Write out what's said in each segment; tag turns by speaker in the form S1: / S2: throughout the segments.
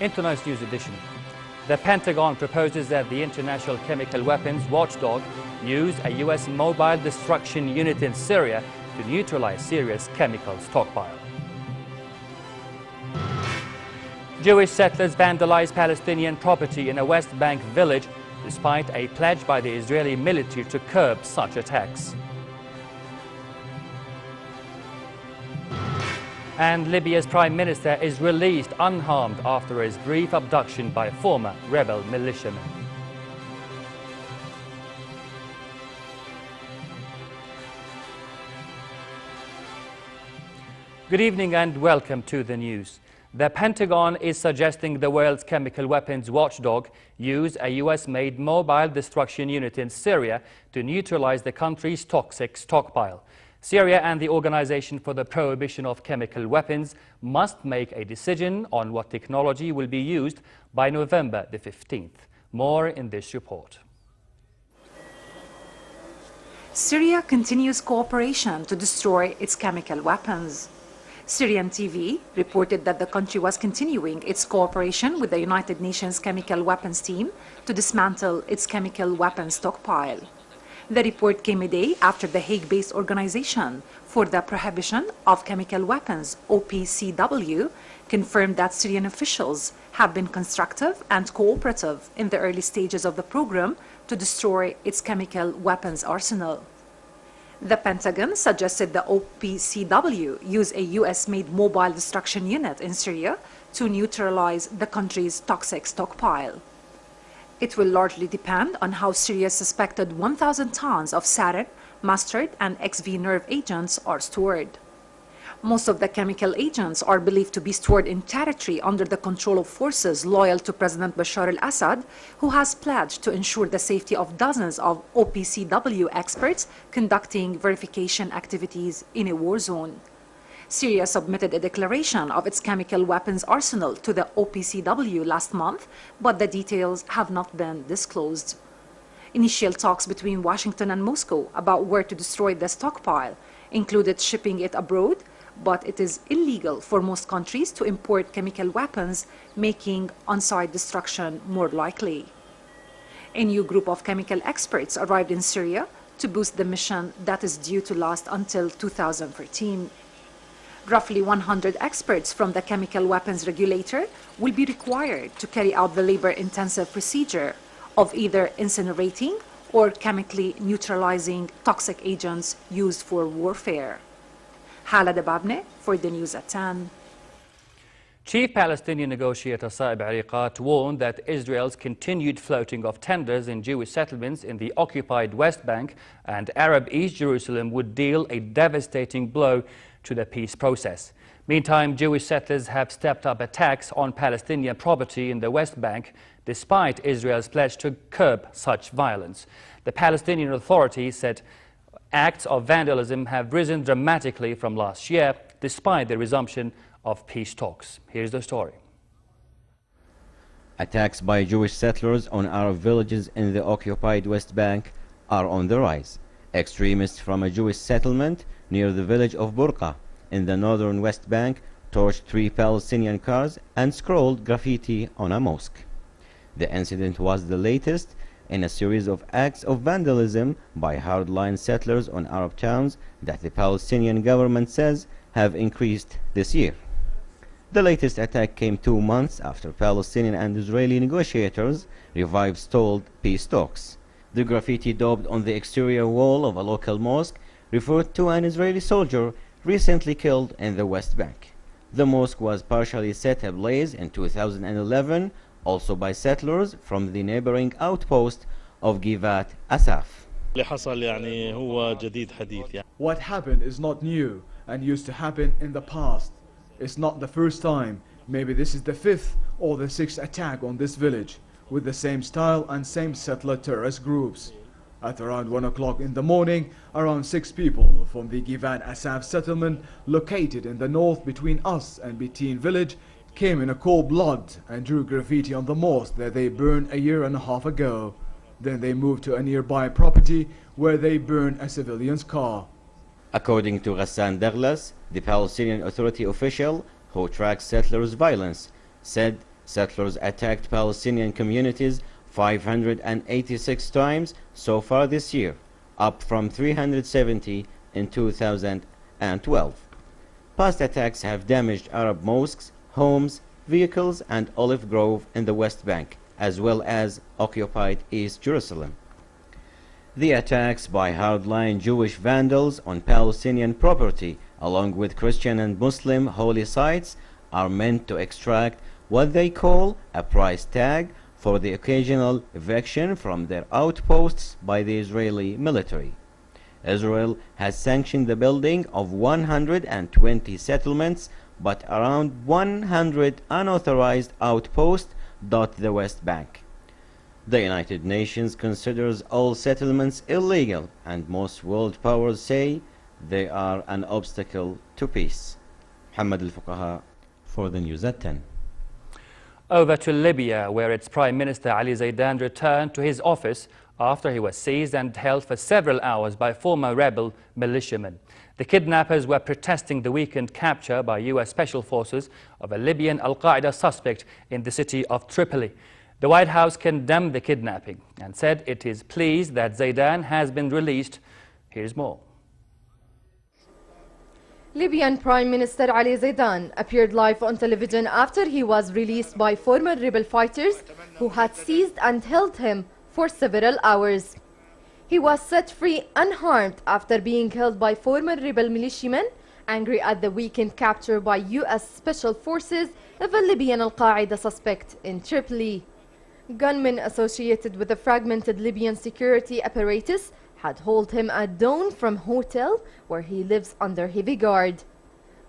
S1: In tonight's news edition, the Pentagon proposes that the International Chemical Weapons Watchdog use a U.S. mobile destruction unit in Syria to neutralize Syria's chemical stockpile. Jewish settlers vandalized Palestinian property in a West Bank village despite a pledge by the Israeli military to curb such attacks. And Libya's Prime Minister is released unharmed after his brief abduction by former rebel militiamen. Good evening and welcome to the news. The Pentagon is suggesting the world's chemical weapons watchdog use a US-made mobile destruction unit in Syria to neutralize the country's toxic stockpile. Syria and the Organization for the Prohibition of Chemical Weapons must make a decision on what technology will be used by November the 15th. More in this report.
S2: Syria continues cooperation to destroy its chemical weapons. Syrian TV reported that the country was continuing its cooperation with the United Nations Chemical Weapons Team to dismantle its chemical weapons stockpile. The report came a day after the Hague-based Organization for the Prohibition of Chemical Weapons, OPCW, confirmed that Syrian officials have been constructive and cooperative in the early stages of the program to destroy its chemical weapons arsenal. The Pentagon suggested the OPCW use a US-made mobile destruction unit in Syria to neutralize the country's toxic stockpile. It will largely depend on how Syria's suspected 1,000 tons of sarin, mustard, and XV nerve agents are stored. Most of the chemical agents are believed to be stored in territory under the control of forces loyal to President Bashar al-Assad, who has pledged to ensure the safety of dozens of OPCW experts conducting verification activities in a war zone. Syria submitted a declaration of its chemical weapons arsenal to the OPCW last month, but the details have not been disclosed. Initial talks between Washington and Moscow about where to destroy the stockpile included shipping it abroad, but it is illegal for most countries to import chemical weapons, making on-site destruction more likely. A new group of chemical experts arrived in Syria to boost the mission that is due to last until 2013. Roughly 100 experts from the chemical weapons regulator will be required to carry out the labor-intensive procedure of either incinerating or chemically neutralizing toxic agents used for warfare. Hala Dababne for the news at 10.
S1: Chief Palestinian negotiator Saeb Ariqat warned that Israel's continued floating of tenders in Jewish settlements in the occupied West Bank and Arab East Jerusalem would deal a devastating blow to the peace process. Meantime, Jewish settlers have stepped up attacks on Palestinian property in the West Bank despite Israel's pledge to curb such violence. The Palestinian Authority said acts of vandalism have risen dramatically from last year despite the resumption of peace talks. Here's the story.
S3: Attacks by Jewish settlers on Arab villages in the occupied West Bank are on the rise. Extremists from a Jewish settlement near the village of Burqa in the northern West Bank torched 3 Palestinian cars and scrawled graffiti on a mosque. The incident was the latest in a series of acts of vandalism by hardline settlers on Arab towns that the Palestinian government says have increased this year. The latest attack came 2 months after Palestinian and Israeli negotiators revived stalled peace talks. The graffiti daubed on the exterior wall of a local mosque referred to an Israeli soldier recently killed in the West Bank. The mosque was partially set ablaze in 2011, also by settlers from the neighboring outpost of Givat Asaf.
S4: What happened is not new and used to happen in the past. It's not the first time. Maybe this is the 5th or the 6th attack on this village with the same style and same settler terrorist groups. At around 1 o'clock in the morning, around 6 people from the Givat Asaf settlement located in the north between us and Bitin village came in a cold blood and drew graffiti on the mosque that they burned a year and a half ago. Then they moved to a nearby property where they burned a civilian's car.
S3: According to Ghassan Douglas, the Palestinian Authority official who tracks settlers' violence, said Settlers attacked Palestinian communities 586 times so far this year, up from 370 in 2012. Past attacks have damaged Arab mosques, homes, vehicles, and olive grove in the West Bank, as well as occupied East Jerusalem. The attacks by hardline Jewish vandals on Palestinian property, along with Christian and Muslim holy sites, are meant to extract what they call a price tag for the occasional eviction from their outposts by the Israeli military. Israel has sanctioned the building of 120 settlements, but around 100 unauthorized outposts dot the West Bank. The United Nations considers all settlements illegal, and most world powers say they are an obstacle to peace. Muhammad al-Fuqaha for the news at 10.
S1: Over to Libya, where its Prime Minister Ali ZEIDAN returned to his office after he was seized and held for several hours by former rebel militiamen. The kidnappers were protesting the weekend capture by US Special Forces of a Libyan Al-Qaeda suspect in the city of Tripoli. The White House condemned the kidnapping and said it is pleased that ZEIDAN has been released. Here's more.
S5: Libyan Prime Minister Ali ZEIDAN appeared live on television after he was released by former rebel fighters who had seized and held him for several hours. He was set free unharmed after being held by former rebel militiamen angry at the weekend capture by US Special Forces of a Libyan Al-Qaeda suspect in Tripoli. Gunmen associated with the fragmented Libyan security apparatus had hauled him at dawn from hotel where he lives under heavy guard.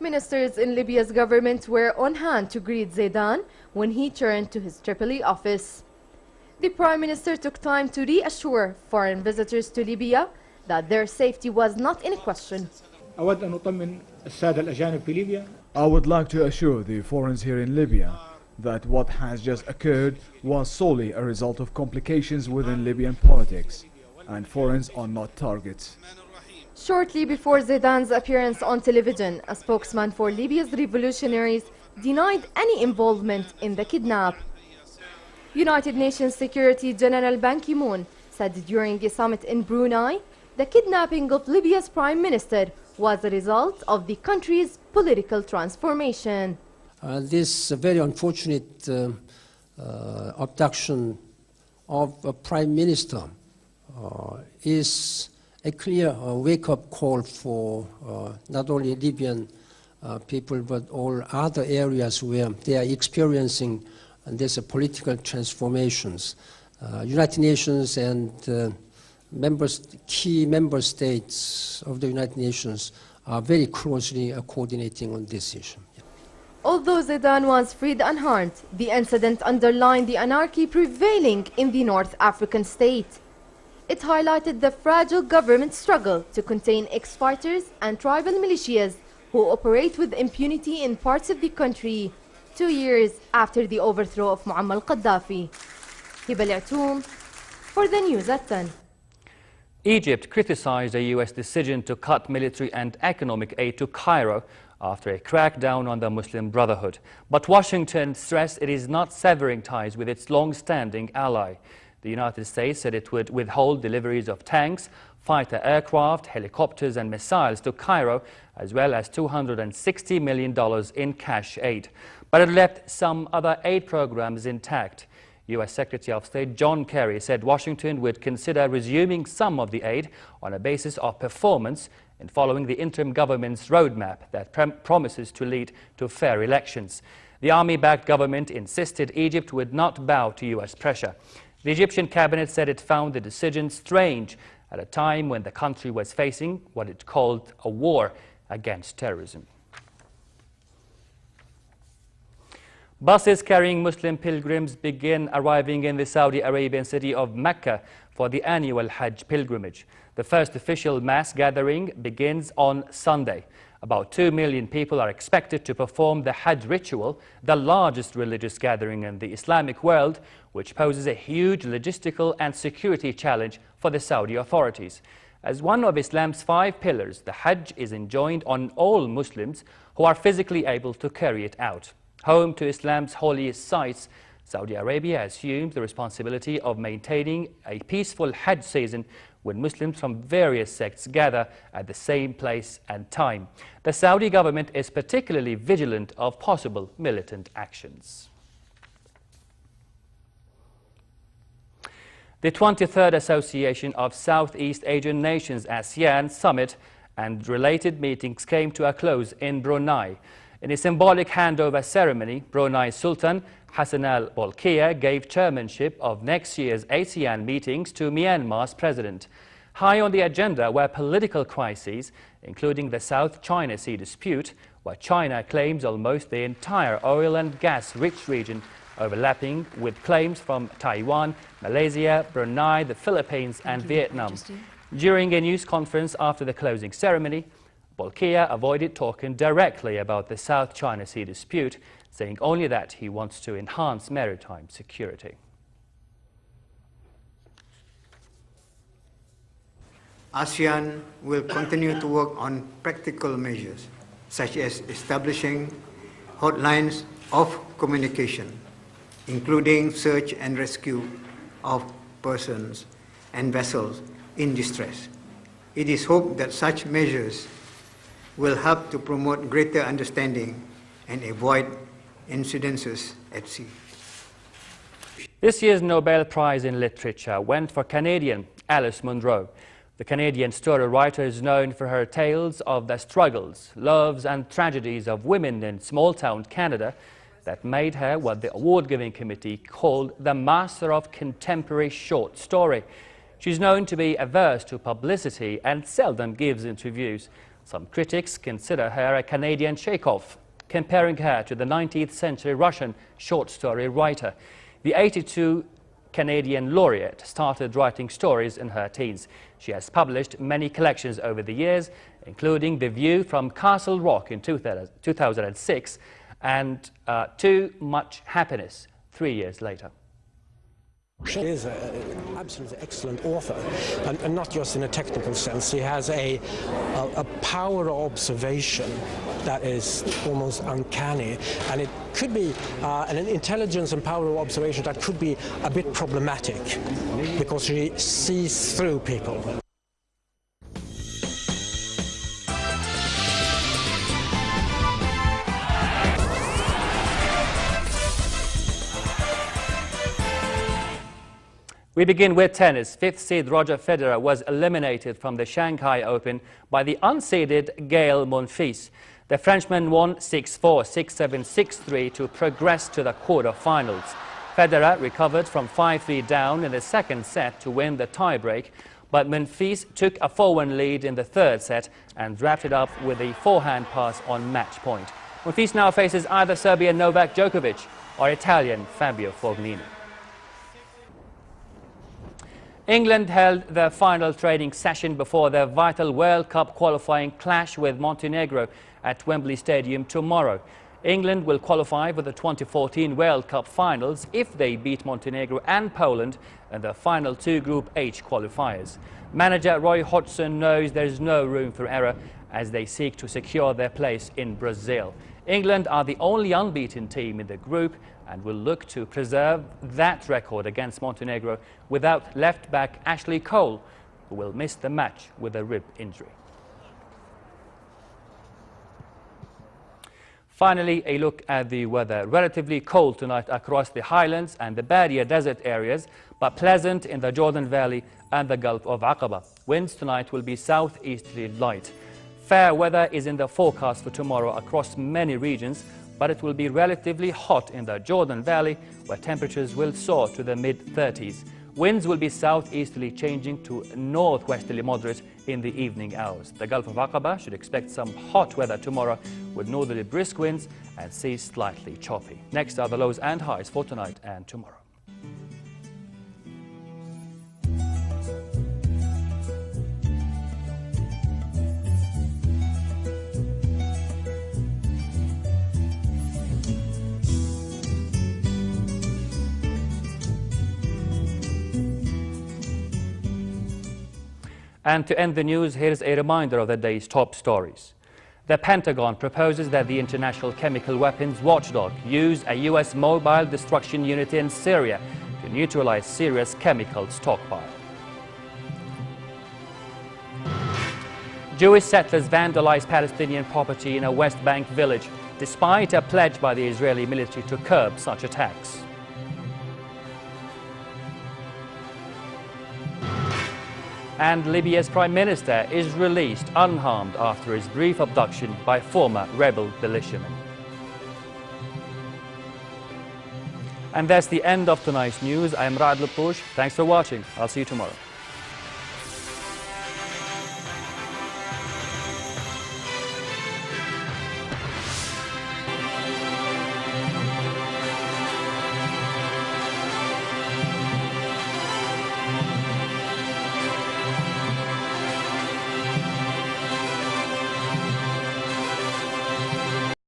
S5: Ministers in Libya's government were on hand to greet ZEIDAN when he turned to his Tripoli office. The Prime Minister took time to reassure foreign visitors to Libya that their safety was not in question.
S4: I would like to assure the foreigners here in Libya that what has just occurred was solely a result of complications within Libyan politics, and foreigners are not targets.
S5: Shortly before ZEIDAN's appearance on television, a spokesman for Libya's revolutionaries denied any involvement in the kidnap. United Nations Secretary General Ban Ki-moon said during a summit in Brunei, the kidnapping of Libya's Prime Minister was a result of the country's political transformation.
S6: This very unfortunate abduction of a Prime Minister is a clear wake-up call for not only Libyan people but all other areas where they are experiencing these political transformations. United Nations and key member states of the United Nations are very closely coordinating on this issue.
S5: Although ZEIDAN was freed unharmed, the incident underlined the anarchy prevailing in the North African state. It highlighted the fragile government struggle to contain ex-fighters and tribal militias who operate with impunity in parts of the country 2 years after the overthrow of Muammar al-Gaddafi. Hiba Al-Atoum for the news at 10.
S1: Egypt criticized a US decision to cut military and economic aid to Cairo after a crackdown on the Muslim Brotherhood. But Washington stressed it is not severing ties with its long-standing ally. The United States said it would withhold deliveries of tanks, fighter aircraft, helicopters and missiles to Cairo, as well as $260 million in cash aid. But it left some other aid programs intact. U.S. Secretary of State John Kerry said Washington would consider resuming some of the aid on a basis of performance and following the interim government's roadmap that promises to lead to fair elections. The army-backed government insisted Egypt would not bow to U.S. pressure. The Egyptian cabinet said it found the decision strange at a time when the country was facing what it called a war against terrorism. Buses carrying Muslim pilgrims begin arriving in the Saudi Arabian city of Mecca for the annual Hajj pilgrimage. The first official mass gathering begins on Sunday. About 2 million people are expected to perform the Hajj ritual, the largest religious gathering in the Islamic world, which poses a huge logistical and security challenge for the Saudi authorities. As one of Islam's 5 pillars, the Hajj is enjoined on all Muslims who are physically able to carry it out. Home to Islam's holiest sites, Saudi Arabia assumes the responsibility of maintaining a peaceful Hajj season when Muslims from various sects gather at the same place and time. The Saudi government is particularly vigilant of possible militant actions. The 23rd Association of Southeast Asian Nations ASEAN Summit and related meetings came to a close in Brunei. In a symbolic handover ceremony, Brunei Sultan Hassan al-Bolkiah gave chairmanship of next year's ASEAN meetings to Myanmar's president. High on the agenda were political crises, including the South China Sea dispute, where China claims almost the entire oil and gas-rich region, overlapping with claims from Taiwan, Malaysia, Brunei, the Philippines and Vietnam. During a news conference after the closing ceremony, Bolkiah avoided talking directly about the South China Sea dispute, saying only that he wants to enhance maritime security.
S7: ASEAN will continue to work on practical measures, such as establishing hotlines of communication, including search and rescue of persons and vessels in distress. It is hoped that such measures will help to promote greater understanding and avoid incidences at sea.
S1: This year's Nobel Prize in Literature went for Canadian Alice Munro. The Canadian story writer is known for her tales of the struggles, loves and tragedies of women in small-town Canada that made her what the award-giving committee called the master of contemporary short story. She's known to be averse to publicity and seldom gives interviews. Some critics consider her a Canadian Chekhov, comparing her to the 19th century Russian short story writer. The 82 Canadian laureate started writing stories in her teens. She has published many collections over the years, including The View from Castle Rock in 2006 and Too Much Happiness 3 years later.
S8: She is an absolutely excellent author, and not just in a technical sense. She has a power of observation that is almost uncanny, and it could be an intelligence and power of observation that could be a bit problematic because she sees through people.
S1: We begin with tennis. Fifth seed Roger Federer was eliminated from the Shanghai Open by the unseeded Gael Monfils. The Frenchman won 6-4, 6-7, 6-3 to progress to the quarter-finals. Federer recovered from 5-3 down in the second set to win the tiebreak, but Monfils took a 4-1 lead in the third set and wrapped it up with a forehand pass on match point. Monfils now faces either Serbian Novak Djokovic or Italian Fabio Fognini. England held their final training session before their vital World Cup qualifying clash with Montenegro at Wembley Stadium tomorrow. England will qualify for the 2014 World Cup finals if they beat Montenegro and Poland in the final two Group H qualifiers. Manager Roy Hodgson knows there is no room for error as they seek to secure their place in Brazil. England are the only unbeaten team in the group and will look to preserve that record against Montenegro without left-back Ashley Cole, who will miss the match with a rib injury. Finally, a look at the weather. Relatively cold tonight across the highlands and the Badia desert areas, but pleasant in the Jordan Valley and the Gulf of Aqaba. Winds tonight will be southeasterly light. Fair weather is in the forecast for tomorrow across many regions, but it will be relatively hot in the Jordan Valley, where temperatures will soar to the mid-30s. Winds will be southeasterly changing to northwesterly moderate in the evening hours. The Gulf of Aqaba should expect some hot weather tomorrow with northerly brisk winds and seas slightly choppy. Next are the lows and highs for tonight and tomorrow. And to end the news, here's a reminder of the day's top stories. The Pentagon proposes that the International Chemical Weapons Watchdog use a U.S. mobile destruction unit in Syria to neutralize Syria's chemical stockpile. Jewish settlers vandalized Palestinian property in a West Bank village, despite a pledge by the Israeli military to curb such attacks. And Libya's Prime Minister is released unharmed after his brief abduction by former rebel militiamen. And that's the end of tonight's news. I am Ra'ad Lupush. Thanks for watching. I'll see you tomorrow.